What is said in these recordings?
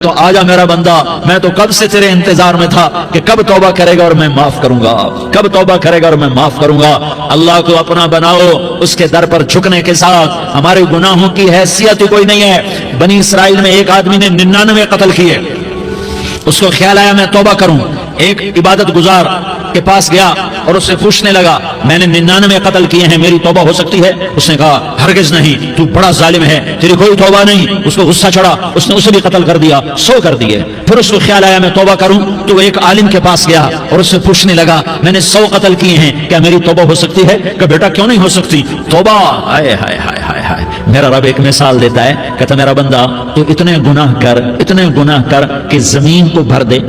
تو آجا میرا بندہ، میں تو کب سے تیرے انتظار میں تھا کہ کب توبہ کرے گا اور میں معاف کروں گا، کب توبہ کرے گا اور میں معاف کروں گا۔ اللہ کو اپنا بناؤ، اس کے در پر جھکنے کے ساتھ ہمارے گناہوں کی حیثیت ہی کوئی نہیں ہے۔ بنی اسرائیل میں ایک آدمی نے 99 قتل کیے، اس کو خیال آیا میں توبہ کروں، ایک عبادت گزار کے پاس گیا اور اس سے پوچھنے لگا میں نے 99 قتل کیے ہیں، میری توبہ ہو سکتی ہے؟ اس نے کہا ہرگز نہیں، تو بڑا ظالم ہے، تیری کوئی توبہ نہیں۔ اس کو غصہ چڑھا، اس نے اسے بھی قتل کر دیا، 100 کر دیے۔ پھر اس کو خیال آیا میں توبہ کروں، تو وہ ایک عالم کے پاس گیا اور اس سے پوچھنے لگا میں نے 100 قتل کیے ہیں، کیا میری توبہ ہو سکتی ہے؟ کہ بیٹا کیوں نہیں ہو سکتی توبہ؟ ہائے ہائے ہائے ہائے ہائے، میرا رب ایک مثال دیتا ہے، کہتا میرا بندہ تو اتنے گناہ کر کہ زمین کو بھر دے،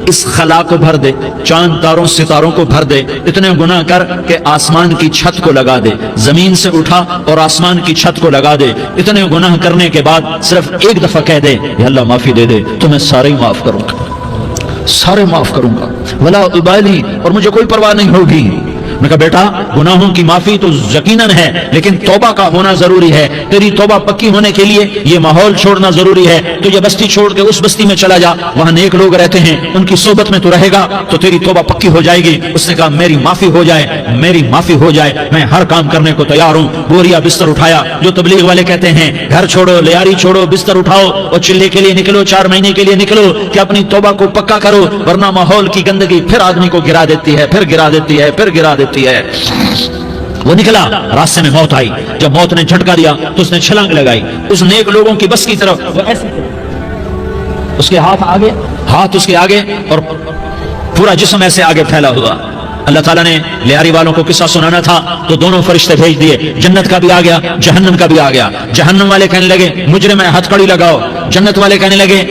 اس خلا کو بھر دے، چاند تاروں ستاروں کو بھر دے، اتنے گناہ کر کہ آسمان کی چھت کو لگا دے، زمین سے اٹھا اور آسمان کی چھت کو لگا دے، اتنے گناہ کرنے کے بعد صرف ایک دفعہ کہہ دے یا اللہ معافی دے دے تو میں سارے معاف کروں گا، سارے معاف کروں گا، ولا ابالی، اور مجھے کوئی پرواہ نہیں ہوگی۔ میں کہا بیٹا گناہوں کی معافی تو یقیناً ہے، لیکن توبہ کا ہونا ضروری ہے، تیری توبہ پکی ہونے کے لیے یہ ماحول چھوڑنا ضروری ہے، تو یہ بستی چھوڑ کے اس بستی میں چلا جا، وہاں نیک لوگ رہتے ہیں، ان کی صحبت میں تو رہے گا تو تیری توبہ پکی ہو جائے گی۔ اس نے کہا میری معافی ہو جائے، میری معافی ہو جائے، میں ہر کام کرنے کو تیار ہوں۔ بوریا بستر اٹھایا، جو تبلیغ والے کہتے ہیں گھر چھوڑو، لیاری چھوڑو، بستر اٹھاؤ اور چلے کے لیے نکلو، 4 مہینے کے لیے نکلو کہ اپنی توبہ کو پکا کرو، ورنہ ماحول کی گندگی پھر آدمی کو گرا دیتی ہے، پھر گرا دیتی ہے، پھر گرا دیتی ہے۔ وہ نکلا، راستے میں موت آئی، جب موت نے جھٹکا دیا تو اس نے چھلانگ لگائی اس نیک لوگوں کی بس کی طرف، وہ ایسے اس کے ہاتھ آگے، ہاتھ اس کے آگے اور پورا جسم ایسے آگے پھیلا ہوا۔ اللہ تعالیٰ نے لیاری والوں کو قصہ سنانا تھا تو دونوں فرشتے بھیج دیے، جنت کا بھی آ گیا، جہنم کا بھی آ گیا۔ جہنم والے کہنے لگے مجرم ہے ہتھ کڑی لگاؤ، جنت والے کہنے لگے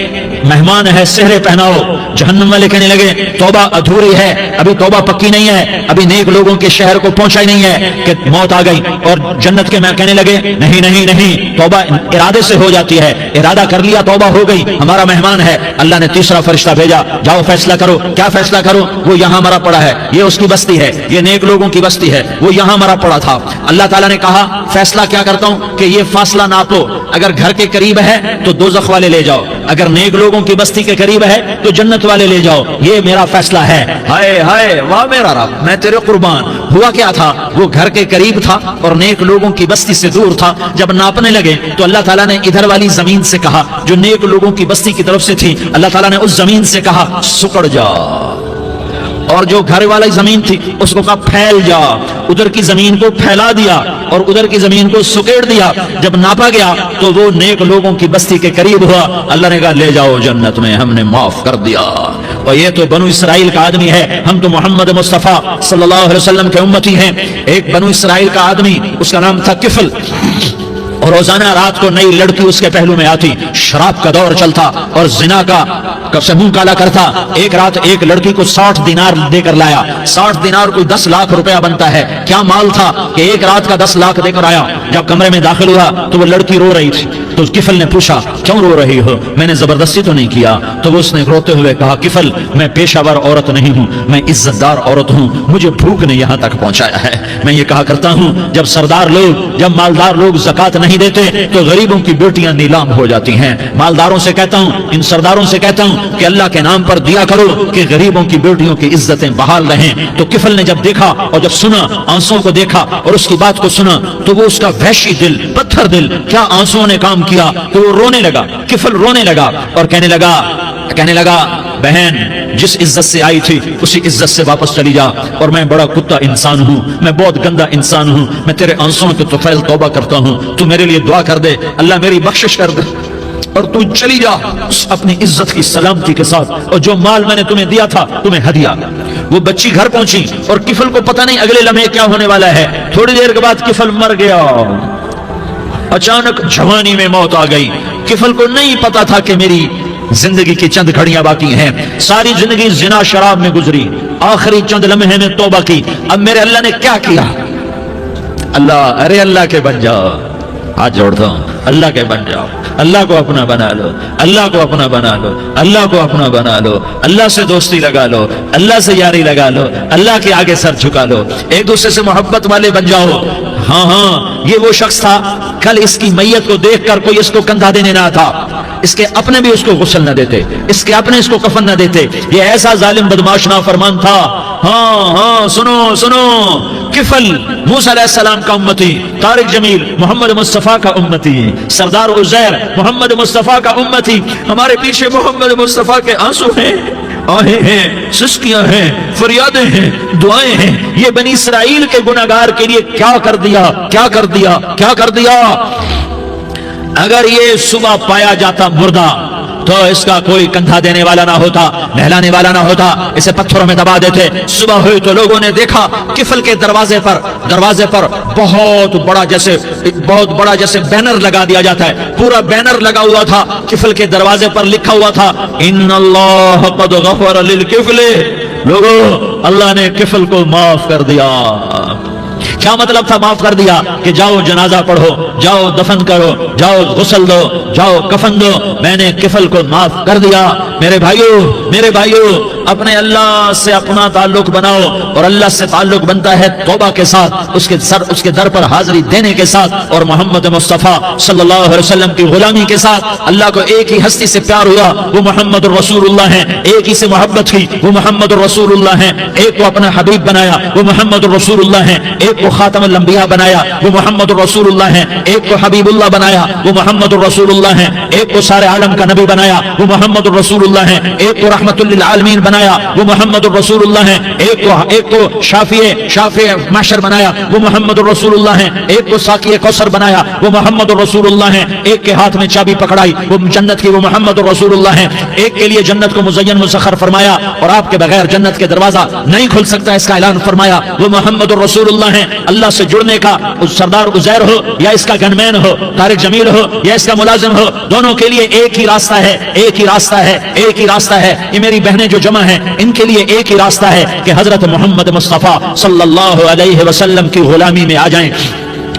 مہمان ہے سہرے پہناؤ۔ جہنم والے کہنے لگے توبہ ادھوری ہے، ابھی توبہ پکی نہیں ہے، ابھی نیک لوگوں کے شہر کو پہنچا ہی نہیں ہے کہ موت آ گئی۔ اور جنت کے میں کہنے لگے نہیں نہیں نہیں، توبہ ارادے سے ہو جاتی ہے، ارادہ کر لیا توبہ ہو گئی، ہمارا مہمان ہے۔ اللہ نے تیسرا فرشتہ بھیجا، جاؤ فیصلہ کرو، کیا فیصلہ کرو؟ وہ یہاں مرا پڑا ہے، یہ اس کی بستی ہے، یہ نیک لوگوں کی بستی ہے، وہ یہاں مرا پڑا تھا۔ اللہ تعالیٰ نے کہا فیصلہ کیا کرتا ہوں کہ یہ فاصلہ ناپو، اگر گھر کے قریب ہے تو دوزخ والے لے جاؤ، اگر نیک لوگوں کی بستی کے قریب ہے تو جنت والے لے جاؤ، یہ میرا فیصلہ ہے۔ ہائے ہائے واہ میرا رب، میں تیرے قربان۔ ہوا کیا تھا؟ وہ گھر کے قریب تھا اور نیک لوگوں کی بستی سے دور تھا۔ جب ناپنے لگے تو اللہ تعالیٰ نے ادھر والی زمین سے کہا جو نیک لوگوں کی بستی کی طرف سے تھی، اللہ تعالیٰ نے اس زمین سے کہا سکڑ جا، اور جو گھر والی زمین تھی اس کو کہا پھیل جا، ادھر کی زمین کو پھیلا دیا اور ادھر کی زمین کو سکیڑ دیا۔ جب ناپا گیا تو وہ نیک لوگوں کی بستی کے قریب ہوا، اللہ نے کہا لے جاؤ جنت میں، ہم نے معاف کر دیا۔ اور یہ تو بنو اسرائیل کا آدمی ہے، ہم تو محمد مصطفیٰ صلی اللہ علیہ وسلم کے امتی ہیں۔ ایک بنو اسرائیل کا آدمی، اس کا نام تھا کفل، اور روزانہ رات کو نئی لڑکی اس کے پہلو میں آتی، شراب کا دور چلتا اور زنا کا منہ کالا کرتا۔ ایک رات ایک لڑکی کو 60 دینار دے کر لایا، 60 دینار کوئی 10 لاکھ روپیہ بنتا ہے۔ کیا مال تھا کہ ایک رات کا 10 لاکھ دے کر آیا۔ جب کمرے میں داخل ہوا تو وہ لڑکی رو رہی تھی، تو کفل نے پوچھا کیوں رو رہی ہو؟ میں نے زبردستی تو نہیں کیا۔ تو وہ اس نے روتے ہوئے کہا کفل میں پیشہ ور عورت نہیں ہوں، میں عزت دار عورت ہوں، مجھے بھوک نے یہاں تک پہنچایا ہے۔ میں یہ کہا کرتا ہوں جب سردار لوگ، جب مالدار لوگ زکات نہیں دیتے تو غریبوں کی بیٹیاں نیلام ہو جاتی ہیں۔ مالداروں سے کہتا ہوں، ان سرداروں سے کہتا ہوں کہ اللہ کے نام پر دیا کرو کہ غریبوں کی بیٹیوں کی عزتیں بحال رہیں۔ تو کفل نے جب دیکھا اور جب سنا، آنسوں کو دیکھا اور اس کی بات کو سنا، تو وہ اس کا وحشی دل، پتھر دل، کیا آنسوں نے کام کیا کہ وہ رونے لگا۔ کفل رونے لگا اور کہنے لگا بہن جس عزت سے آئی تھی اسی عزت سے واپس چلی جا، اور میں بڑا کتا انسان ہوں، میں بہت گندا انسان ہوں، میں تیرے آنسوں کے طفیل توبہ کرتا ہوں، تو میرے لیے دعا کر دے، اللہ میری بخشش کر دے، اور تو چلی جا اپنی عزت کی سلامتی کے ساتھ، اور جو مال میں نے تمہیں دیا تھا تمہیں ہدیہ۔ وہ بچی گھر پہنچی اور کفل کو پتہ نہیں اگلے لمحے کیا ہونے والا ہے۔ تھوڑی دیر کے بعد کفل مر گیا، اچانک جوانی میں موت آ گئی۔ کفل کو نہیں پتا تھا کہ میری زندگی کی چند گھڑیاں باقی ہیں، ساری زندگی زنا شراب میں گزری، آخری چند لمحے میں توبہ کی۔ اب میرے اللہ نے کیا کیا؟ اللہ، ارے اللہ کے بن جاؤ، ہاتھ جوڑتا ہوں، اللہ کے بن جاؤ، اللہ کو اپنا بنا لو، اللہ کو اپنا بنا لو، اللہ کو اپنا بنا لو، اللہ سے دوستی لگا لو، اللہ سے یاری لگا لو، اللہ کے آگے سر جھکا لو، ایک دوسرے سے محبت والے بن جاؤ۔ ہاں یہ وہ شخص تھا، کل اس کی میت کو دیکھ کر کوئی اس کو کندھا دینے نہ تھا، اس کے اپنے بھی اس کو غسل نہ دیتے، اس کے اپنے اس کو کفن نہ دیتے. یہ ایسا ظالم بدماش نافرمان تھا. ہاں سنو سنو، کفل موسیٰ علیہ السلام کا امتی، طارق جمیل محمد مصطفیٰ کا امتی، سردار عزیر محمد مصطفیٰ کا امتی. ہمارے پیچھے محمد مصطفیٰ کے آنسو ہیں، آہیں ہیں، سسکیاں ہیں، فریادیں ہیں، دعائیں ہیں. یہ بنی اسرائیل کے گناہگار کے لیے کیا کر دیا، کیا کر دیا، کیا کر دیا. اگر یہ صبح پایا جاتا مردہ تو اس کا کوئی کندھا دینے والا نہ ہوتا، نہلانے والا نہ ہوتا، اسے پتھروں میں دبا دیتے. صبح ہوئی تو لوگوں نے دیکھا کفل کے دروازے پر بہت بڑا جیسے بینر لگا دیا جاتا ہے، پورا بینر لگا ہوا تھا. کفل کے دروازے پر لکھا ہوا تھا ان اللہ قد غفر للکفل. لوگوں، اللہ نے کفل کو معاف کر دیا. کیا مطلب تھا معاف کر دیا؟ کہ جاؤ جنازہ پڑھو، جاؤ دفن کرو، جاؤ غسل دو، جاؤ کفن دو، میں نے کفل کو معاف کر دیا. میرے بھائیو اپنے اللہ سے اپنا تعلق بناؤ، اور اللہ سے تعلق بنتا ہے توبہ کے ساتھ، اس کے در پر حاضری دینے کے ساتھ، اور محمد مصطفیٰ صلی اللہ علیہ وسلم کی غلامی کے ساتھ. اللہ کو ایک ہی ہستی سے پیار ہوا، وہ محمد الرسول اللہ ہیں. ایک ہی سے محبت کی، وہ محمد الرسول اللہ ہیں. ایک کو اپنا حبیب بنایا، وہ محمد الرسول اللہ ہیں. ایک کو خاتم الانبیاء بنایا، وہ محمد الرسول اللہ ہیں. ایک کو حبیب اللہ بنایا، وہ محمد الرسول اللہ ہیں. ایک کو سارے عالم کا نبی بنایا، وہ محمد الرسول اللہ ہیں. ایک کو رحمت للعالمین بنایا، وہ محمد الرسول اللہ ہیں. ایک کو شافع محشر بنایا، وہ محمد الرسول اللہ ہیں. ایک کو ساقی کوثر بنایا، وہ محمد الرسول اللہ ہیں. ایک کے ہاتھ میں چابی پکڑائی، وہ جنت کی، وہ محمد الرسول اللہ ہیں. ایک کے لیے جنت کو مزین مسخر فرمایا، اور آپ کے بغیر جنت کے دروازہ نہیں کھل سکتا، اس کا اعلان فرمایا، وہ محمد الرسول اللہ ہیں. اللہ سے جڑنے کا سردار عزیر ہو یا اس کا گنمین ہو، طارق جمیل ہو یا اس کا ملازم ہو، دونوں کے لیے ایک ہی راستہ ہے، ایک ہی راستہ ہے، ایک ہی راستہ ہے. یہ میری بہنیں جو جمع ہیں، ان کے لیے ایک ہی راستہ ہے کہ حضرت محمد مصطفیٰ صلی اللہ علیہ وسلم کی غلامی میں آ جائیں،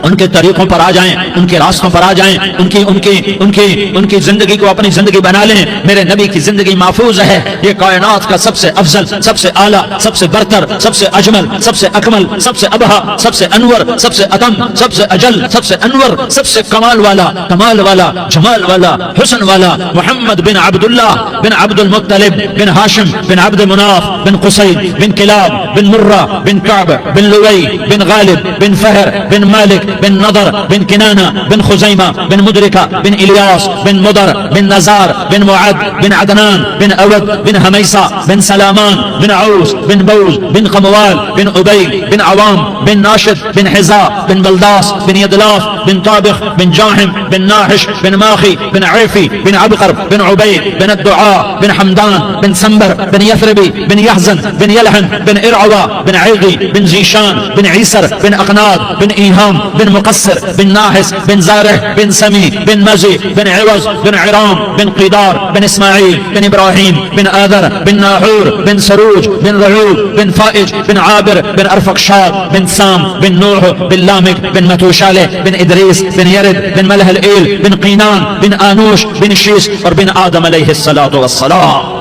ان کے طریقوں پر آ جائیں، ان کے راستوں پر آ جائیں، ان کی زندگی کو اپنی زندگی بنا لیں. میرے نبی کی زندگی محفوظ ہے. یہ کائنات کا سب سے افضل، سب سے اعلیٰ، سب سے برتر، سب سے اجمل، سب سے اکمل، سب سے ابہا، سب سے انور، سب سے اتم، سب سے اجل، سب سے انور، سب سے کمال والا، جمال والا، حسن والا محمد بن عبداللہ بن عبد المطلب بن ہاشم بن عبد مناف بن قصي بن كلاب بن مرة بن كعب بن لؤي بن غالب بن فهر بن مالك بن نضر بن كنانة بن خزيمة بن مدركة بن إلياس بن مضر بن نزار بن معد بن عدنان بن أود بن هميسة بن سلامان بن عوس بن بوز بن قموال بن أبي بن عوام بن ناشد بن حزاء بن بلداس بن يدلاف بن طابخ بن جاهم بن ناحش بن ماخي بن عيفي بن عبقر بن عبيد بن الدعاء بن حمدان بن سنبر بن يثربي بن يحزن بن يلحن بن إرعوى بن عيغي بن زيشان بن عيسر بن أقناد بن إيهام بن مقصر بن ناحس بن زارح بن سمي بن مزي بن عوز بن عرام بن قيدار بن إسماعيل بن إبراهيم بن آذر بن ناحور بن سروج بن رعوب بن فائج بن عابر بن أرفقشاد بن سام بن نوح بن لامك بن متوشالة بن إدريس بن يرد بن ملح الإيل بن قينان بن آنوش بن شيس اور بن آدم علیہ الصلاة والسلام.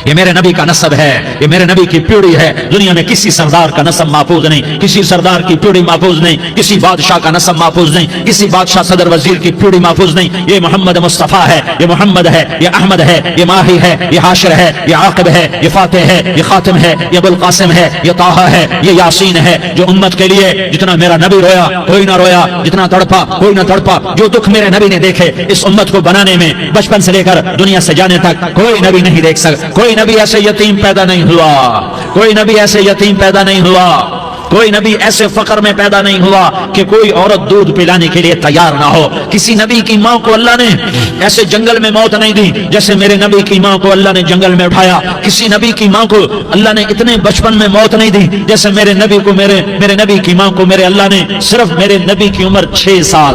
یہ میرے نبی کا نسب ہے، یہ میرے نبی کی پیڑھی ہے. دنیا میں کسی سردار کا نسب محفوظ نہیں، کسی سردار کی پیڑھی محفوظ نہیں، کسی بادشاہ کا نسب محفوظ نہیں، کسی بادشاہ صدر وزیر کی پیڑھی محفوظ نہیں. یہ محمد مصطفیٰ ہے، یہ محمد ہے، یہ احمد ہے، یہ ماہی ہے، یہ حاشر ہے، یہ عاقب ہے، یہ فاتح ہے، یہ خاتم ہے، یہ ابو القاسم ہے، یہ طٰہٰ ہے، یہ یاسین ہے. جو امت کے لیے جتنا میرا نبی رویا کوئی نہ رویا، جتنا تڑپا کوئی نہ تڑپا، جو دکھ میرے نبی نے دیکھے اس امت کو بنانے میں، بچپن سے لے کر دنیا سے جانے تک کوئی نبی نہیں دیکھ سکتا. کوئی نبی ایسے یتیم پیدا نہیں ہوا، کوئی نبی ایسے یتیم پیدا نہیں ہوا، کوئی نبی ایسے فقر میں پیدا نہیں ہوا کہ کوئی عورت دودھ پلانے کے لیے تیار نہ ہو. کسی نبی کی ماں کو اللہ نے ایسے جنگل میں موت نہیں دی جیسے میرے نبی کی ماں کو اللہ نے جنگل میں اٹھایا. کسی نبی کی ماں کو اللہ نے اتنے بچپن میں موت نہیں دی جیسے میرے نبی کو میرے نبی کی ماں کو میرے اللہ نے صرف میرے نبی کی عمر 6 سال،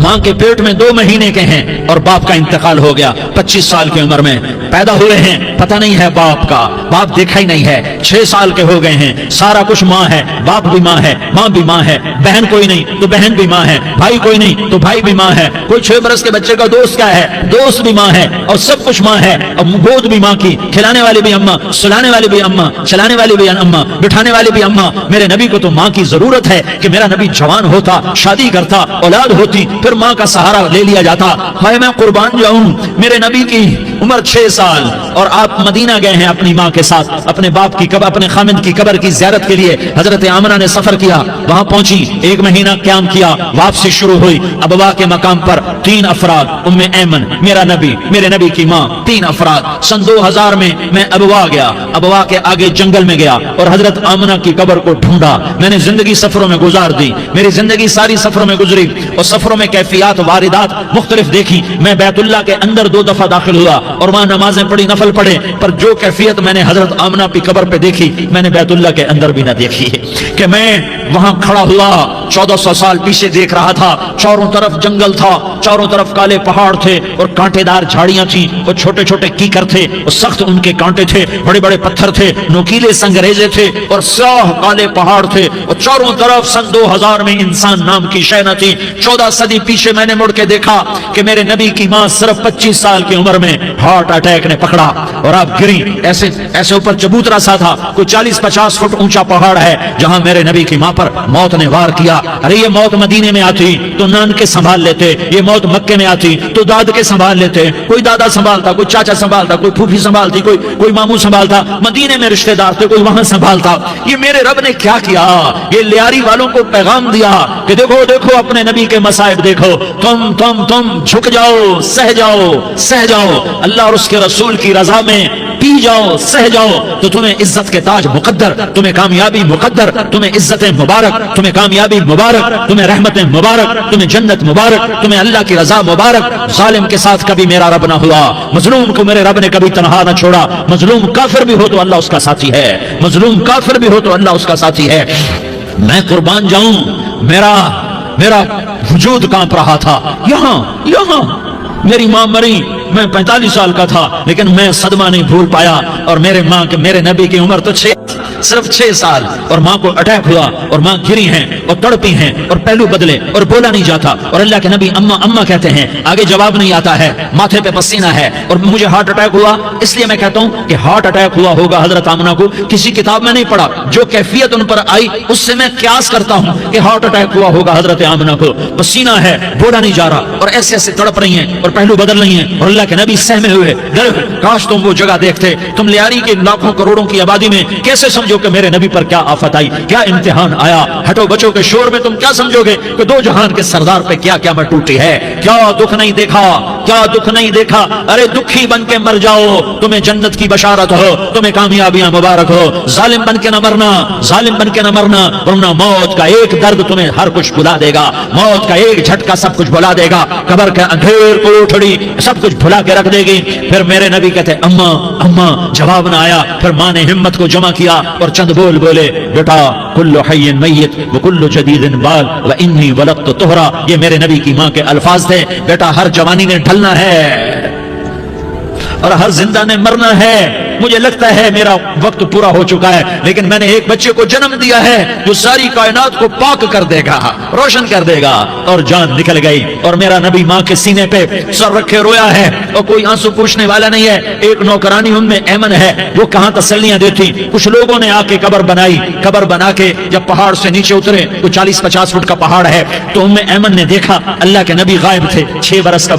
ماں کے پیٹ میں 2 مہینے کے ہیں اور باپ کا انتقال ہو گیا 25 سال کی عمر میں. پیدا ہوئے ہیں پتہ نہیں ہے باپ کا، باپ دیکھا ہی نہیں ہے، 6 سال کے ہو گئے ہیں، سارا کچھ ماں ہے، باپ بھی ماں ہے، ماں بھی ماں ہے، بہن کوئی نہیں تو بہن بھی ماں ہے، بھائی کوئی نہیں تو بھائی بھی ماں ہے، کوئی 6 برس کے بچے کا دوست کیا ہے، دوست بھی ماں ہے، اور سب کچھ ماں ہے، اور گود بھی ماں کی، کھلانے والی بھی اماں، سلانے والی بھی اماں، چلانے والی بھی اماں، بٹھانے والی بھی اماں۔ میرے نبی کو تو ماں کی ضرورت ہے کہ میرا نبی جوان ہوتا، شادی کرتا، اولاد ہوتی، پھر ماں کا سہارا لے لیا جاتا۔ ہائے میں قربان جاؤں، میرے نبی کی عمر 6 سال اور آپ مدینہ گئے ہیں اپنی ماں کے ساتھ، اپنے باپ کی قبر، اپنے خامد کی قبر کی زیارت کے لیے۔ حضرت آمنہ نے سفر کیا، وہاں پہنچی، 1 مہینہ قیام کیا، واپسی شروع ہوئی۔ ابوا کے مقام پر 3 افراد، ام ایمن، میرا نبی، میرے نبی کی ماں، 3 افراد۔ سن 2000 میں ابوا گیا، ابوا کے آگے جنگل میں گیا اور حضرت آمنہ کی قبر کو ڈھونڈا۔ میں نے زندگی سفروں میں گزار دی، میری زندگی ساری سفروں میں گزری، اور سفروں میں کیفیات واردات مختلف دیکھی۔ میں بیت اللہ کے اندر 2 دفعہ داخل ہوا اور وہاں نمازیں پڑھی، نفل پڑھے، پر جو کیفیت میں نے حضرت آمنہ کی قبر پہ دیکھی میں نے بیت اللہ کے اندر بھی نہ دیکھی ہے، کہ میں وہاں کھڑا ہوا 1400 سال پیچھے دیکھ رہا تھا، چاروں طرف جنگل تھا، چاروں طرف کالے پہاڑ تھے اور کانٹے دار جھاڑیاں تھیں، اور چھوٹے چھوٹے کیکر تھے اور سخت ان کے کانٹے تھے، بڑے بڑے پتھر تھے، نوکیلے سنگریزے تھے اور سیاہ کالے پہاڑ تھے، اور چاروں طرف سن 2000 میں انسان نام کی شے نہ تھی۔ 14 صدی پیچھے میں نے مڑ کے دیکھا کہ میرے نبی کی ماں صرف 25 سال کی عمر میں ہارٹ اٹیک نے پکڑا اور آپ گری، ایسے اوپر چبوترا سا تھا، کوئی 40-50 فٹ اونچا پہاڑ ہے جہاں میرے نبی کی ماں پر موت نے وار کیا۔ ارے یہ موت مدینے میں آتی تو نان کے سنبھال لیتے، یہ موت مکے میں آتی تو داد کے سنبھال لیتے، کوئی دادا سنبھالتا، کوئی چاچا سنبھالتا، کوئی پھوپھی سنبھالتی، کوئی ماموں سنبھالتا، مدینے میں رشتہ دار تھے، کوئی وہاں سنبھالتا۔ یہ میرے رب نے کیا کیا؟ یہ لیاری والوں کو پیغام دیا کہ دیکھو دیکھو اپنے نبی کے مصائب دیکھو، تم جھک جاؤ، سہ جاؤ، اللہ اور اس کے رسول کی رضا میں پی جاؤ، سہ جاؤ، تو تمہیں عزت کے تاج مقدر، تمہیں کامیابی مقدر، تمہیں عزتیں مبارک، تمہیں کامیابی مبارک، تمہیں رحمتیں مبارک، تمہیں جنت مبارک، تمہیں اللہ کی رضا مبارک۔ ظالم کے ساتھ کبھی میرا رب نہ ہوا، مظلوم کو میرے رب نے کبھی تنہا نہ چھوڑا۔ مظلوم کافر بھی ہو تو اللہ اس کا ساتھی ہے، مظلوم کافر بھی ہو تو اللہ اس کا ساتھی ہے۔ میں قربان جاؤں، میرا وجود کانپ رہا تھا۔ یہاں میری ماں مری، میں 45 سال کا تھا، لیکن میں صدمہ نہیں بھول پایا، اور میرے نبی کی عمر تو صرف 6 سال، اور ماں کو اٹیک ہوا اور ماں گری ہیں اور تڑپی ہیں اور پہلو بدلے اور بولا نہیں جاتا، اور اللہ کے نبی اماں اماں کہتے ہیں، آگے جواب نہیں آتا ہے، ماتھے پہ پسینہ ہے، اور مجھے ہارٹ اٹیک ہوا۔ اس لیے میں کہتا ہوں کہ ہارٹ اٹیک ہوا ہوگا حضرت آمنہ کو، کسی کتاب میں نہیں پڑھا، جو کیفیت ان پر آئی اس سے میں قیاس کرتا ہوں کہ ہارٹ اٹیک ہوا ہوگا حضرت آمنہ کو۔ پسینہ ہے، بولا نہیں جا رہا، اور ایسے تڑپ رہی ہیں اور پہلو بدل رہی ہیں، اور اللہ کے نبی سہمے ہوئے، کاش تم وہ جگہ دیکھتے، تم لیاری کے لاکھوں کروڑوں کی آبادی میں کیسے سمجھو کہ میرے نبی پر کیا آفت آئی، کیا امتحان آیا؟ ہٹو بچوں کے شور میں تم کیا سمجھو گے کہ 2 جہان کے سردار پہ کیا قیامت ٹوٹی ہے؟ کیا دکھ نہیں دیکھا، کیا دکھ نہیں دیکھا؟ ارے دکھی بن کے مر جاؤ، تمہیں جنت کی بشارت ہو، تمہیں کامیابیاں مبارک ہو۔ ظالم بن کے نہ مرنا، ورنہ موت کا ایک درد تمہیں ہر کچھ بھلا دے گا، موت کا ایک جھٹکا سب کچھ بھلا دے گا، قبر کے اندھیر کو اٹھڑی سب کچھ بھلا کے رکھ دے گی۔ پھر میرے نبی کہتے اماں، جواب نہ آیا، پھر ماں نے ہمت کو جمع کیا اور چند بول بولے، بیٹا کل حی میت وکل جدید بال وانی ولدت طہرا۔ یہ میرے نبی کی ماں کے الفاظ تھے، بیٹا ہر جوانی نے ڈھلنا ہے اور ہر زندہ نے مرنا ہے۔ مجھے لگتا ہے میرا وقت پورا ہو چکا ہے، لیکن میں نے ایک بچے کو جنم دیا ہے جو ساری کائنات کو پاک کر دے گا، روشن کر دے گا۔ اور جان نکل گئی، اور میرا نبی ماں کے سینے پہ سر رکھے رویا ہے، اور کوئی آنسو پوچھنے والا نہیں ہے۔ ایک نوکرانی ام ایمن ہے، وہ کہاں تسلیاں دیتی۔ کچھ لوگوں نے آ کے قبر بنائی، قبر بنا کے جب پہاڑ سے نیچے اترے، وہ 40-50 فٹ کا پہاڑ ہے، تو ام ایمن نے دیکھا اللہ کے نبی غائب تھے، 6 برس کا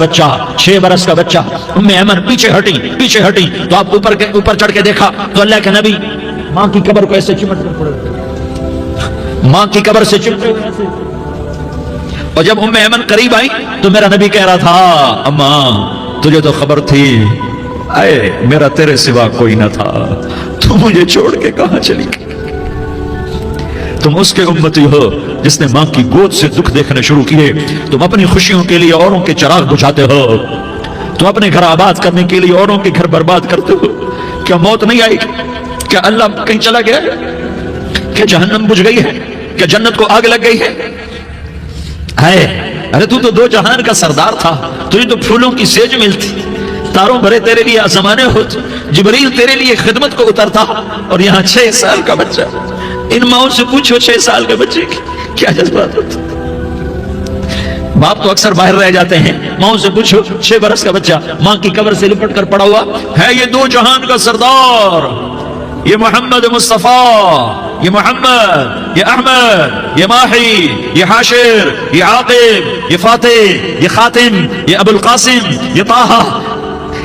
بچہ۔ ام ایمن پیچھے ہٹی تو آپ اوپر چڑھ کے دیکھا تو اللہ کے نبی ماں کی قبر کو ایسے چمٹ کر پڑے، ماں کی قبر سے چمٹے ہوئے ایسے۔ اور جب ام ایمن قریب آئی تو میرا نبی کہہ رہا تھا، اماں تجھے تو خبر تھی، اے میرا تیرے سوا کوئی نہ تھا، تو مجھے چھوڑ کے کہاں چلی گئی؟ تم اس کے امتی ہو جس نے ماں کی گود سے دکھ دیکھنے شروع کیے، تم اپنی خوشیوں کے لیے اوروں کے چراغ بجھاتے ہو، تم اپنے گھر آباد کرنے کے لیے اوروں کے گھر برباد کرتے ہو۔ کیا موت نہیں آئی؟ کیا اللہ کہیں چلا گیا؟ کیا جہنم بجھ گئی ہے؟ کیا جنت کو آگ لگ گئی ہے؟ ارے تو 2 جہان کا سردار تھا، تجھے تو پھولوں کی سیج ملتی، ستاروں بھرے تیرے لیے آسمانے ہوتے، جبریل تیرے لیے خدمت کو اترتا، اور یہاں 6 سال کا بچہ۔ ان ماؤں سے پوچھو 6 سال کے بچے کی کیا جذبات ہوتے۔ باپ تو اکثر باہر رہ جاتے ہیں، ماؤں سے پوچھو 6 برس کا بچہ ماں کی قبر سے لپٹ کر پڑا ہوا ہے، یہ 2 جہان کا سردار، یہ محمد مصطفیٰ، یہ محمد، یہ احمد، یہ ماہی، یہ حاشر، یہ عاقب، یہ فاتح، یہ خاتم، یہ ابو القاسم، یہ طہ،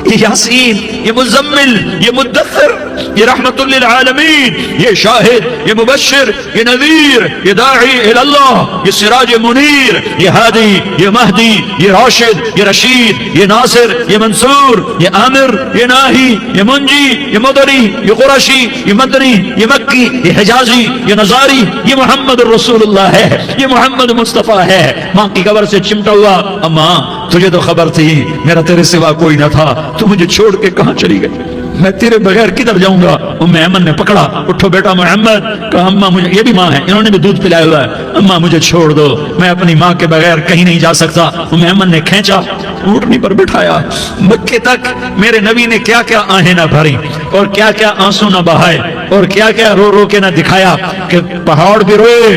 یہ یاسین، یہ مزمل، یہ مدثر، یہ رحمت للعالمین، یہ شاہد، یہ مبشر، یہ نذیر، یہ داعی اللہ، یہ سراج منیر، یہ ہادی، یہ مہدی، یہ راشد، یہ رشید، یہ ناصر، یہ منصور، یہ عامر، یہ ناہی، یہ منجی، یہ مدری، یہ قرشی، یہ مدنی، یہ مکی، یہ حجازی، یہ نظاری، یہ محمد الرسول اللہ ہے، یہ محمد مصطفیٰ ہے۔ ماں کی قبر سے چمٹا ہوا، اماں تجھے تو خبر تھی میرا تیرے سوا کوئی نہ تھا، تو مجھے چھوڑ کے کہاں چلی گئی، میں تیرے بغیر کدھر جاؤں گا۔ ام ایمن نے پکڑا، اٹھو بیٹا محمد، کہا اماں مجھے، یہ بھی ماں ہے، انہوں نے بھی دودھ پلایا ہوا ہے، اماں مجھے چھوڑ دو، میں اپنی ماں کے بغیر کہیں نہیں جا سکتا۔ ام ایمن نے کھینچا، اونٹنی پر بٹھایا، مکے تک میرے نبی نے کیا کیا آہیں نہ بھری، اور کیا کیا آنسو نہ بہائے، اور کیا کیا رو رو کے نہ دکھایا کہ پہاڑ بھی روئے،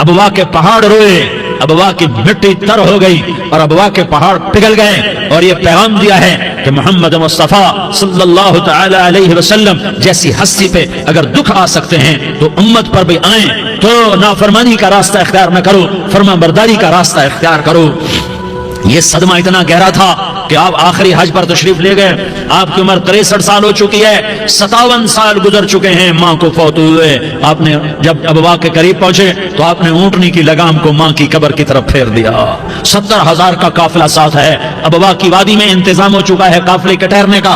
ابوا کے پہاڑ روئے، ابوا کی مٹی تر ہو گئی اور ابوا کے پہاڑ پگھل گئے، اور یہ پیغام دیا ہے کہ محمد مصطفیٰ صلی اللہ تعالی علیہ وسلم جیسی ہستی پہ اگر دکھ آ سکتے ہیں تو امت پر بھی آئیں، تو نافرمانی کا راستہ اختیار نہ کرو، فرما برداری کا راستہ اختیار کرو۔ یہ صدمہ اتنا گہرا تھا کہ آپ آخری حج پر تشریف لے گئے، آپ کی عمر 63 سال ہو چکی ہے، 57 سال گزر چکے ہیں ماں کو فوت ہوئے۔ آپ نے جب ابوا کے قریب پہنچے تو آپ نے اونٹنی کی لگام کو ماں کی قبر کی طرف پھیر دیا۔ 70,000 کا قافلہ ساتھ ہے، ابوا کی وادی میں انتظام ہو چکا ہے قافلے کے ٹھہرنے کا۔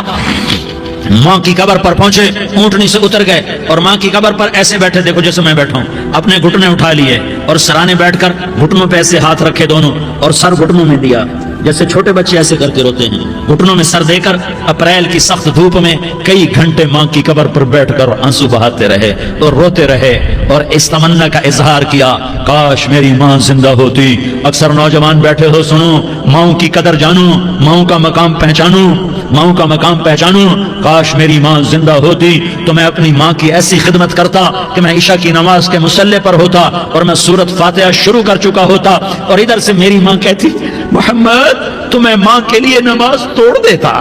ماں کی قبر پر پہنچے، اونٹنی سے اتر گئے اور ماں کی قبر پر ایسے بیٹھے، دیکھو جیسے میں بیٹھا ہوں، اپنے گھٹنے اٹھا لیے اور سرانے بیٹھ کر گھٹنوں پہ ایسے ہاتھ رکھے دونوں، اور سر گھٹنوں میں دیا، جیسے چھوٹے بچے ایسے کر کے روتے ہیں، گھٹنوں میں سر دے کر اپریل کی سخت دھوپ میں کئی گھنٹے ماں کی قبر پر بیٹھ کر آنسو بہاتے رہے اور روتے رہے، اور اس تمنا کا اظہار کیا، کاش میری ماں زندہ ہوتی۔ اکثر نوجوان بیٹھے ہو، سنو، ماؤں کی قدر جانو، ماؤں کا مقام پہچانو، ماؤں کا مقام پہچانو۔ کاش میری ماں زندہ ہوتی تو میں اپنی ماں کی ایسی خدمت کرتا کہ میں عشاء کی نماز کے مصلی پر ہوتا اور میں سورۃ فاتحہ شروع کر چکا ہوتا، اور ادھر سے میری ماں کہتی محمد تو میں ماں کے لیے نماز توڑ دیتا،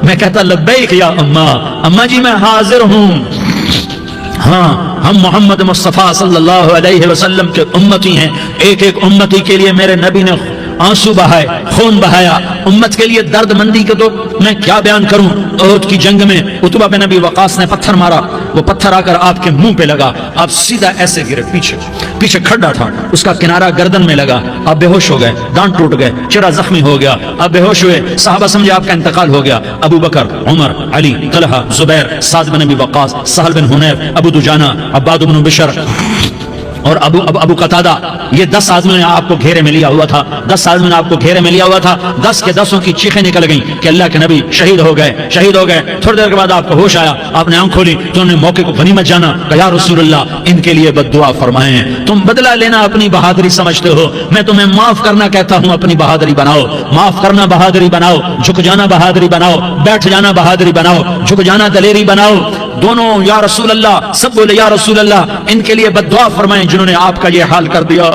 میں کہتا لبیک یا اماں، اماں جی میں حاضر ہوں۔ ہاں، ہم محمد مصطفیٰ صلی اللہ علیہ وسلم کے امتی ہیں، ایک ایک امتی کے لیے میرے نبی نے آنسو بہائے، خون بہایا، امت کے لیے درد مندی کو تو میں کیا بیان کروں۔ احد کی جنگ میں عتبہ بن ابی وقاص نے پتھر مارا، وہ پتھر آ کر آپ کے منہ پہ لگا، آپ سیدھا ایسے گرے، پیچھے کھڈا تھا، اس کا کنارہ گردن میں لگا، آپ بے ہوش ہو گئے، دانت ٹوٹ گئے، چہرہ زخمی ہو گیا، آپ بے ہوش ہوئے، صحابہ سمجھے آپ کا انتقال ہو گیا۔ ابو بکر، عمر، علی، طلحہ، زبیر، سعد بن ابی وقاص، سہل بن حنیف، ابو دجانہ، عباد بن بشر اور ابو قتادہ، یہ 10 آدمیوں نے آپ کو گھیرے میں لیا ہوا تھا، 10 آدمیوں نے آپ کو گھیرے میں لیا ہوا تھا، 10 کے 10 کی چیخیں نکل گئیں کہ اللہ کے نبی شہید ہو گئے، شہید ہو گئے۔ تھوڑی دیر کے بعد آپ کو ہوش آیا، آپ نے آنکھ کھولی تو انہوں نے موقع کو غنیمت جانا کہ یا رسول اللہ ان کے لیے بد دعا فرمائیں، تم بدلہ لینا اپنی بہادری سمجھتے ہو، میں تمہیں معاف کرنا کہتا ہوں، اپنی بہادری بناؤ، معاف کرنا بہادری بناؤ، جھک جانا بہادری بناؤ، بیٹھ جانا بہادری بناؤ، جھک جانا دلیری بناؤ۔ دونوں یا رسول اللہ، سب بولے یا رسول اللہ، ان کے لیے بد دعا فرمائیں جنہوں نے آپ کا یہ حال کر دیا۔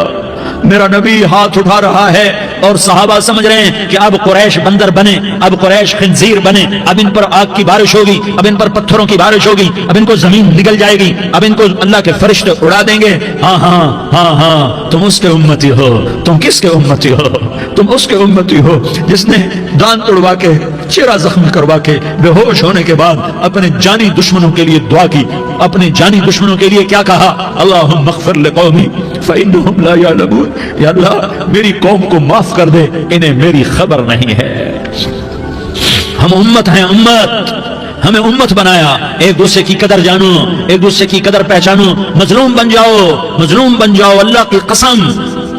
میرا نبی ہاتھ اٹھا رہا ہے اور صحابہ سمجھ رہے ہیں کہ اب قریش بندر بنے، اب قریش خنزیر بنے، اب ان پر آگ کی بارش ہوگی، اب ان پر پتھروں کی بارش ہوگی، اب ان کو زمین نگل جائے گی، اب ان کو اللہ کے فرشتے اڑا دیں گے۔ ہاں ہاں ہاں ہاں، تم اس کے امتی ہو۔ تم کس کے امتی ہو؟ تم اس کے امتی ہو جس نے دانت توڑوا کے، چہرہ زخمی کروا کے، بے ہوش ہونے کے بعد اپنے جانی دشمنوں کے لیے دعا کی، اپنے جانی دشمنوں کے لیے کیا کہا؟ اللہم اغفر لقومی فإنہم لا یعلمون، یا اللہ میری قوم کو معاف کر دے، انہیں میری خبر نہیں ہے۔ ہم امت ہیں، امت، ہمیں امت بنایا، ایک دوسرے کی قدر جانو، ایک دوسرے کی قدر پہچانو، مظلوم بن جاؤ، مظلوم بن جاؤ، اللہ کی قسم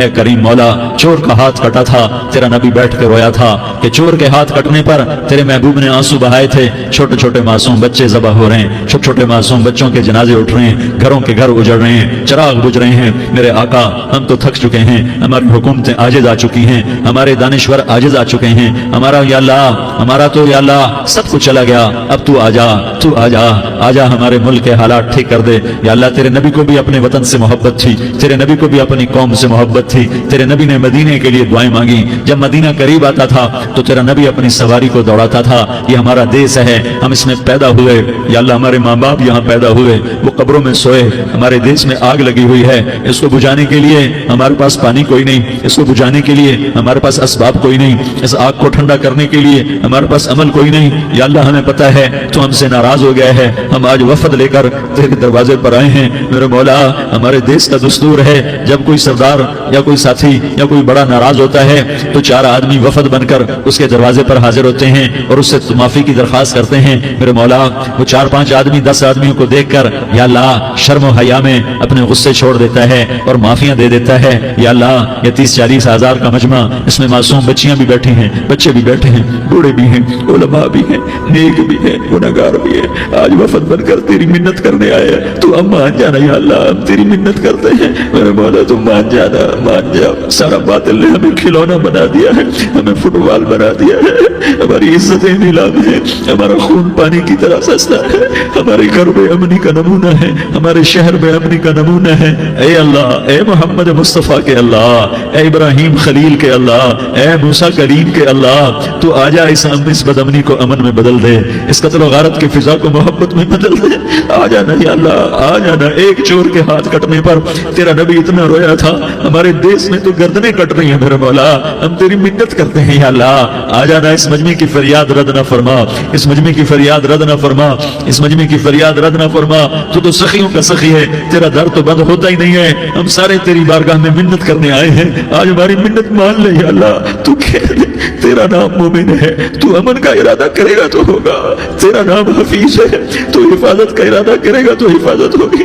اے کریم مولا چور کا ہاتھ کٹا تھا، تیرا نبی بیٹھ کے رویا تھا کہ چور کے ہاتھ کٹنے پر تیرے محبوب نے آنسو بہائے تھے، چھوٹے چھوٹے معصوم بچے ذبح ہو رہے ہیں، چھوٹے چھوٹے معصوم بچوں کے جنازے اٹھ رہے ہیں، گھروں کے گھر اجڑ رہے ہیں، چراغ بجھ رہے ہیں۔ میرے آقا ہم تو تھک چکے ہیں، ہماری حکومتیں عاجز آ چکی ہیں، ہمارے دانشور عاجز آ چکے ہیں، ہمارا یا اللہ ہمارا تو یا اللہ سب کچھ چلا گیا، اب تو آجا، تو آجا، آجا ہمارے ملک کے حالات ٹھیک کر دے یا اللہ۔ تیرے نبی کو بھی اپنے وطن سے محبت تھی، تیرے نبی کو بھی اپنی قوم سے محبت تھی، تیرے نبی نے مدینے کے لیے دعائیں مانگی، جب مدینہ قریب آتا تھا تو تیرا نبی اپنی سواری کو دوڑاتا تھا، یہ ہمارا دیس ہے، ہم اس میں پیدا ہوئے یا اللہ، ہمارے ماں باپ یہاں پیدا ہوئے، وہ قبروں میں سوئے، ہمارے دیس میں آگ لگی ہوئی ہے، اس کو بجھانے کے لیے ہمارے پاس پانی کوئی نہیں، اس کو بجھانے کے لیے ہمارے پاس اسباب کوئی نہیں، اس آگ کو ٹھنڈا کرنے کے لیے ہمارے پاس عمل کوئی نہیں یا اللہ، ہمیں پتہ ہے تو ہم سے ناراض ہو گیا ہے، ہم آج وفد لے کر تیرے دروازے پر آئے ہیں میرے مولا۔ ہمارے دیس کا دستور ہے جب کوئی سردار یا کوئی ساتھی یا کوئی بڑا ناراض ہوتا ہے تو 4 آدمی وفد بن کر اس کے دروازے پر حاضر ہوتے ہیں اور اس سے معافی کی درخواست کرتے ہیں میرے مولا۔ وہ 4-5 آدمی 10 آدمیوں کو دیکھ کر یا اللہ شرم و حیا میں اپنے غصے چھوڑ دیتا ہے اور معافیاں دے دیتا ہے یا اللہ۔ یہ 30-40 ہزار کا مجمع، اس میں معصوم بچیاں بھی بیٹھی ہیں، بچے بھی بیٹھے ہیں، بوڑھے بھی ہیں، علماء بھی ہیں، نیک بھی ہیں، گنہگار بھی ہیں، آج وفد بن کر تیری منت کرنے آئے ہیں، تو ہم مان جانا یا اللہ، ہم تیری منت کرتے ہیں میرے مولا، تو مان جانا، مان جا۔ سارا باطل نے ہمیں کھلونا بنا دیا ہے، ہمیں فٹ بال بنا دیا ہے، ہماری عزتیں نیلام ہے، ہمارا خون پانی کی طرح سستا ہے، ہمارے گھر میں امنی کا نمونہ ہے، ہمارے شہر میں امنی کا نمونہ ہے۔ اے اللہ، اے محمد مصطفیٰ کے اللہ، اے ابراہیم خلیل کے اللہ، اے موسیٰ کلیم کے اللہ، تو آجا اس بدامنی کو امن میں بدل دے، اس قتل و غارت کی فضا کو محبت میں بدل دے۔ آ جانا یا اللہ، آ جانا۔ ایک چور کے ہاتھ کٹنے پر تیرا نبی اتنا رویا تھا، ہمارے دیس میں تو گردنیں کٹ رہی ہیں میرے مولا، ہم تیری منت کرتے ہیں یا اللہ، آ جانا۔ اس مجمع کی فریاد رد نہ فرما، اس مجمع کی فریاد رد نہ فرما، اس مجمع کی فریاد رد نہ فرما۔ تو سخیوں کا سخی ہے، تیرا در تو بند ہوتا ہی نہیں ہے، ہم سارے تیری بارگاہ میں منت کرنے آئے ہیں، آج ہماری منت مان لے یا اللہ۔ تو کہہ دے تیرا نام مومن ہے، تو امن کا ارادہ کرے گا تو ہوگا، تیرا نام حفیظ ہے، تو حفاظت کا ارادہ کرے گا تو حفاظت ہوگی،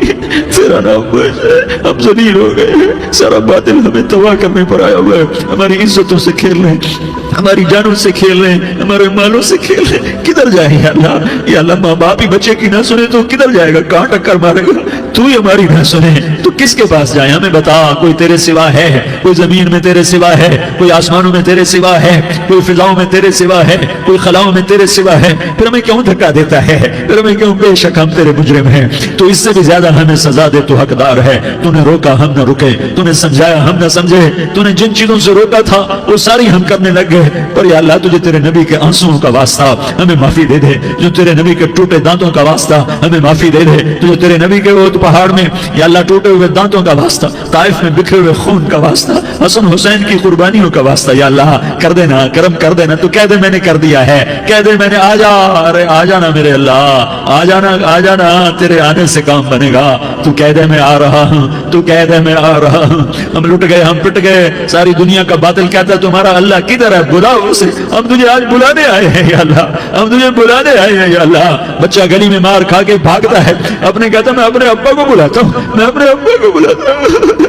تیرا نام بخش ہے۔ ہم ذلیل ہو گئے ہیں، سارا باطل ہمیں تباہ کرنے پر آیا ہوا ہے، ہماری عزتوں سے کھیل رہے ہیں، ہماری جانوں سے کھیل رہے ہیں، ہمارے مالوں سے کھیل رہے ہیں، کدھر جائے یا اللہ؟ یا اللہ، ماں باپ ہی بچے کی نہ سنے تو کدھر جائے گا؟ کہاں ٹکر مارے گا؟ تو ہی ہماری نہ سنے تو کس کے پاس جائے؟ ہمیں بتا، کوئی تیرے سوا ہے؟ کوئی زمین میں تیرے سوا ہے؟ کوئی آسمانوں میں تیرے سوا ہے؟ کوئی فضاؤں میں تیرے سوا ہے؟ کوئی خلاؤں میں تیرے سوا ہے؟ پھر ہمیں کیوں دھکا دیتا ہے؟ پھر ہمیں کیوں؟ بے شک ہم تیرے مجرم ہیں، تو اس سے بھی زیادہ ہمیں سزا دے، تو حقدار ہے۔ تو نے روکا، ہم نہ رکے، تو نے سمجھایا، ہم نہ سمجھے، تو نے جن چیزوں سے روکا تھا وہ ساری ہم کرنے لگ گئے، پر یا اللہ تجھے تیرے نبی کے آنسوؤں کا واسطہ ہمیں معافی دے دے، جو تیرے نبی کے ٹوٹے دانتوں کا واسطہ ہمیں معافی دے دے، تجھے تیرے نبی کے وہ پہاڑ میں یا اللہ ٹوٹے ہوئے دانتوں کا واسطہ، طائف میں بکھرے ہوئے خون کا واسطہ، حسن حسین کی قربانیوں کا واسطہ یا اللہ کر دینا، کرم کر دینا۔ تو کہہ دے میں نے کر دیا ہے، کہہ دے میں نے، آ جا، ارے آ جانا میرے اللہ، آ جانا، آ جانا، تیرے آنے سے کام بنے گا۔ تو کہہ دے میں آ رہا ہوں، تو کہہ دے میں آ رہا ہوں۔ ہم لٹ گئے، ہم پٹ گئے، ساری دنیا کا باطل کہتا ہے تمہارا اللہ کدھر ہے؟ بلا اسے، ہم تجھے آج بلانے آئے ہیں یا اللہ، ہم تجھے بلانے آئے ہیں یا اللہ۔ بچہ گلی میں مار کھا کے بھاگتا ہے، اپنے کہتا میں اپنے ابا کو بلاتا ہوں، میں اپنے ابا کو بلاتا ہوں،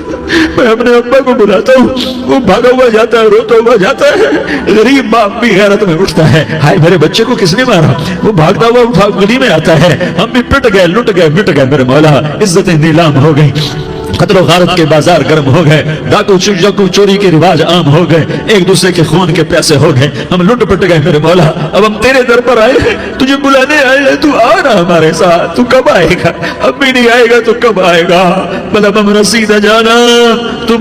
میں اپنے ابا کو بلاتا ہوں، وہ بھاگا ہوا جاتا ہے، روتا ہوا جاتا ہے۔ غریب باپ بھی غیرت میں اٹھتا ہے، ہائے میرے بچے کو کس نے مارا؟ وہ بھاگتا ہوا گلی میں آتا ہے، ہم بھی پٹ گئے، لٹ گئے، مٹ گئے میرے مولا، عزتیں نیلام ہو گئی، قتل و غارت کے بازار گرم ہو گئے، ڈاکو چوری کے رواج عام ہو گئے، ایک دوسرے کے خون کے پیاسے ہو گئے، ہم لٹ پٹ گئے میرے مولا۔ اب ہم تیرے در پر آئے ہیں، تجھے بلانے آئے ہیں، تو آنا ہمارے ساتھ۔ تو کب آئے گا؟ اب بھی نہیں آئے گا تو کب آئے گا؟ مطلب ہم رسید جانا، تو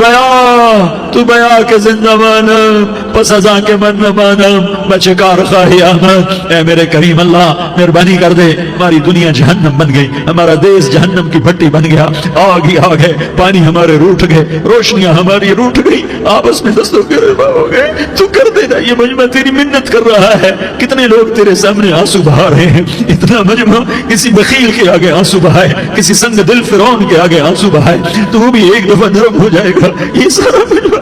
بیا کے زندہ مانم، پس ازاں کے من نہ مانم، بچکار خواہی آمد۔ اے میرے کریم اللہ مہربانی کر دے، ہماری دنیا جہنم بن گئی، ہمارا دیس جہنم کی بھٹی بن گیا، آگ ہی آگ ہے، پانی ہمارے روٹ گئے، روشنیاں ہماری روٹ گئی، آپس میں دستوں کے ربا ہو گئے۔ تو کر دینا، یہ مجمع تیری منت کر رہا ہے، کتنے لوگ تیرے سامنے آنسو بہا رہے ہیں، اتنا مجمع کسی بخیل کے آگے آنسو بہائے، کسی سنگ دل فرعون کے آگے آنسو بہائے تو وہ بھی ایک دفعہ نرم ہو جائے گا۔ یہ سارا مجمع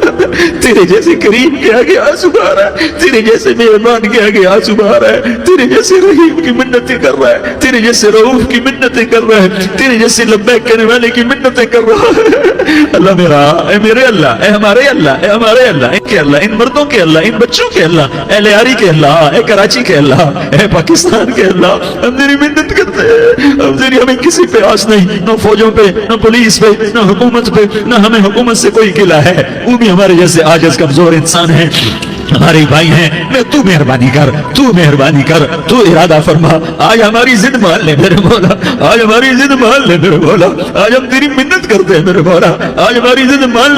تیرے جیسے کریم کے آگے آنسو بہا رہا ہے، تیرے جیسے مہربان کے آگے آنسو بہا رہا ہے، تیرے جیسے رحیم کی منتیں کر رہا ہے، تیرے جیسے رؤوف کی منتیں کر رہا ہے، تیرے جیسے لبیک کہنے والے کی منتیں کر رہا ہے۔ اللہ میرا، اے میرے اللہ، اے ہمارے اللہ، اے ہمارے اللہ، ان کے اللہ، ان مردوں کے اللہ، ان بچوں کے اللہ، اے لیاری کے اللہ، اے کراچی کے اللہ، اے پاکستان کے اللہ، ہم تیری منت کرتے ہیں، ہم تیری، ہمیں کسی پہ آس نہیں، نہ فوجوں پہ، نہ پولیس پہ، نہ حکومت پہ، نہ ہمیں حکومت سے کوئی قلعہ ہے، وہ بھی ہمارے جیسے عاجز کمزور انسان ہیں، ہمارے بھائی ہیں، میں تو مہربانی کر، تو مہربانی کر، تو ارادہ فرما، آج ہماری ضد مان لے میرے مولا، آج ہماری ضد مان لے میرے مولا، آج ہم تیری منت کرتے ہیں میرے مولا، آج ہماری ضد مان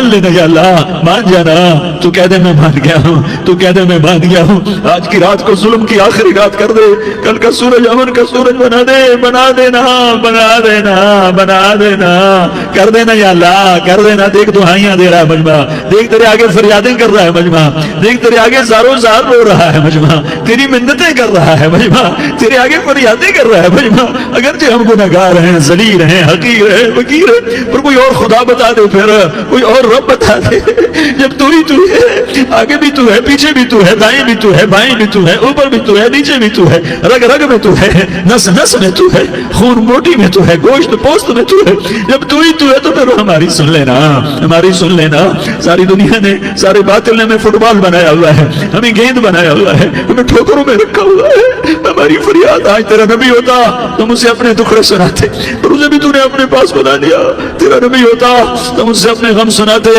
لینا یا اللہ، مان جانا، تو کہہ دے میں مان گیا ہوں، تو کہہ دے میں مان گیا ہوں، آج کی رات کو ظلم کی آخری رات کر دے، کل کا سورج امن کا سورج بنا دے، بنا دینا، بنا دینا، بنا دینا، کر دینا یا اللہ، کر دینا، دیکھ دعائیاں دے رہا ہے مجمع، دیکھ تیرے آگے فریادیں کر رہا ہے مجمع، دیکھ تیرے آگے زارو زار رو رہا ہے مجمع، تیری منتیں کر رہا ہے مجمع، تیرے آگے فریادیں کر رہا ہے مجمع، اگرچہ ہم گناہگار ہیں، ذلیل ہیں، حقیر ہیں، فقیر ہیں، پر کوئی اور خدا بتا دے، پھر کوئی اور رب بتا دے، جب تو ہی تو ہے، آگے بھی تو ہے، پیچھے بھی تو ہے، دائیں بھی تو ہے، بائیں بھی تو ہے، اوپر بھی تو ہے، نیچے بھی تو ہے، رگ رگ میں تو ہے، نس نس میں تو ہے، خون موٹی میں تو ہے، گوشت پوست میں تو ہے، جب تو ہی تو ہے تو پھر ہماری سن لینا، ہماری سن لینا، ساری دنیا نے، سارے باطل نے ہمیں فٹ بال بنایا ہوا ہے، ہمیں گیند بنایا ہوا ہے، ہمیں ٹھوکروں میں رکھا ہوا ہے، ہماری فریاد، آج تیرا نبی ہوتا تو مجھ سے اپنے دکھڑے سناتے، پر اسے بھی تو نے اپنے پاس بنا لیا، تیرا نبی ہوتا تو مجھ سے اپنے غم سناتے،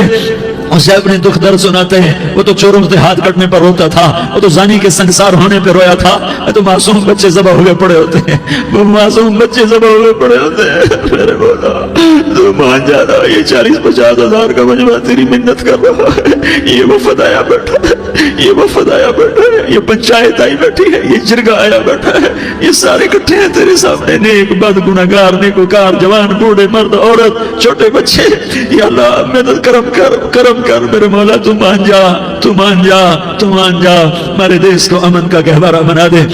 اسے اپنے دکھ درد سناتے ہیں، وہ تو چوروں سے ہاتھ کٹنے پر روتا تھا، وہ تو زانی کے سنگسار ہونے پہ رویا تھا، تو معصوم بچے ذبح ہوئے پڑے ہوتے ہیں، وہ معصوم بچے ذبح ہوئے پڑے ہوتے ہیں، میرے مولا تو مان جانا، یہ 40-50 ہزار کا مجمع تیری منت کر رہا ہے، یہ وفد آیا بیٹھا ہے، یہ وفد آیا بیٹھا ہے، یہ پنچایت آئی بیٹھی ہے، یہ جرگہ آیا بیٹھا ہے، یہ سارے اکٹھے ہیں تیرے سامنے، نیک بد گناہگار نیکوکار، جوان بوڑھے مرد عورت چھوٹے بچے، یا اللہ مدد کرم کر، کرم کر میرے مولا، تو مان جا، تو مان جا، تو مان جا، ہمارے دیش کو امن کا گہوارہ بنا دے،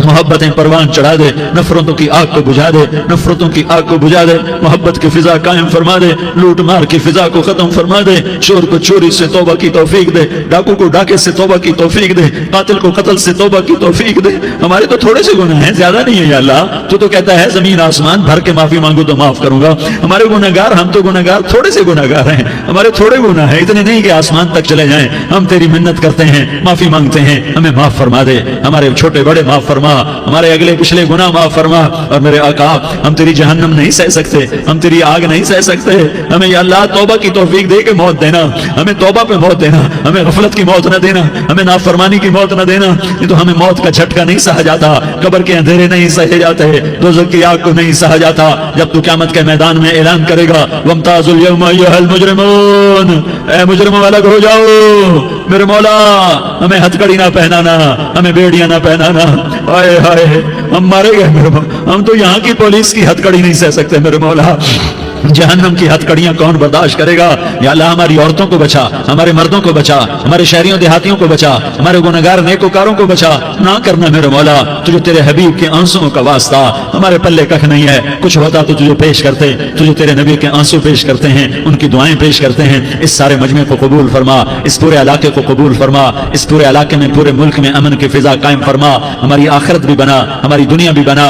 محبتیں پروان چڑھا دے، نفرتوں کی آگ کو بجھا دے، نفرتوں کی آگ کو بجھا دے، محبت کی فضا قائم فرما دے، لوٹ مار کی فضا کو ختم فرما دے، چور کو چوری سے توبہ کی توفیق دے، ڈاکو کو ڈاکے سے توبہ کی توفیق دے، قاتل کو قتل سے توبہ کی توفیق دے، ہمارے تو تھوڑے سے گناہ ہیں، زیادہ نہیں ہے یا اللہ، تو کہتا ہے زمین آسمان بھر کے معافی مانگو تو معاف کروں گا، ہمارے گناہگار، ہم تو گناہگار تھوڑے سے گناہگار ہیں، ہمارے تھوڑے گناہ ہیں، اتنے نہیں کہ آسمان تک چلے جائیں، ہم تیری منت کرتے ہیں، معافی مانگتے ہیں، ہمیں معاف فرما دے، ہمارے چھوٹے بڑے معاف فرما، ہمارے اگلے پچھلے گناہ معاف فرما، اور میرے آقا ہم تیری جہنم نہیں سہ سکتے، ہم تیری آگ نہیں سہ سکتے، ہمیں یا اللہ توبہ کی توفیق دے کے موت دینا، ہمیں توبہ پہ موت دینا، ہمیں غفلت کی موت نہ دینا، ہمیں نافرمانی کی موت نہ دینا، یہ تو ہمیں موت کا جھٹکا نہیں سہا جاتا، قبر کے اندھیرے نہیں سہے جاتے، دوزخ کی آگ کو نہیں سہا جاتا، جب تو قیامت کے میدان میں اعلان کرے گا وَامْتَازُوا الْيَوْمَ أَيُّهَا الْمُجْرِمُونَ، اے مجرموں الگ ہو جاؤ، میرے مولا ہمیں ہتھکڑی نہ پہنانا، ہمیں بیڑیاں نہ پہنانا، آئے ہائے ہم مارے گئے میرے مولا، ہم تو یہاں کی پولیس کی ہتھکڑی نہیں سہ سکتے میرے مولا، جہنم کی ہتھکڑیاں کون برداشت کرے گا، یا اللہ ہماری عورتوں کو بچا، ہمارے مردوں کو بچا، ہمارے شہریوں دیہاتیوں کو بچا، ہمارے گنہگار نیکوکاروں کو بچا، نہ کرنا میرے مولا، تجھے تیرے حبیب کے آنسوؤں کا واسطہ، ہمارے پلے ککھ نہیں ہے، کچھ ہوتا تو تجھے پیش کرتے، تجھے تیرے نبی کے آنسو پیش کرتے ہیں، ان کی دعائیں پیش کرتے ہیں، اس سارے مجمع کو قبول فرما، اس پورے علاقے کو قبول فرما، اس پورے علاقے میں پورے ملک میں امن کی فضا قائم فرما، ہماری آخرت بھی بنا، ہماری دنیا بھی بنا۔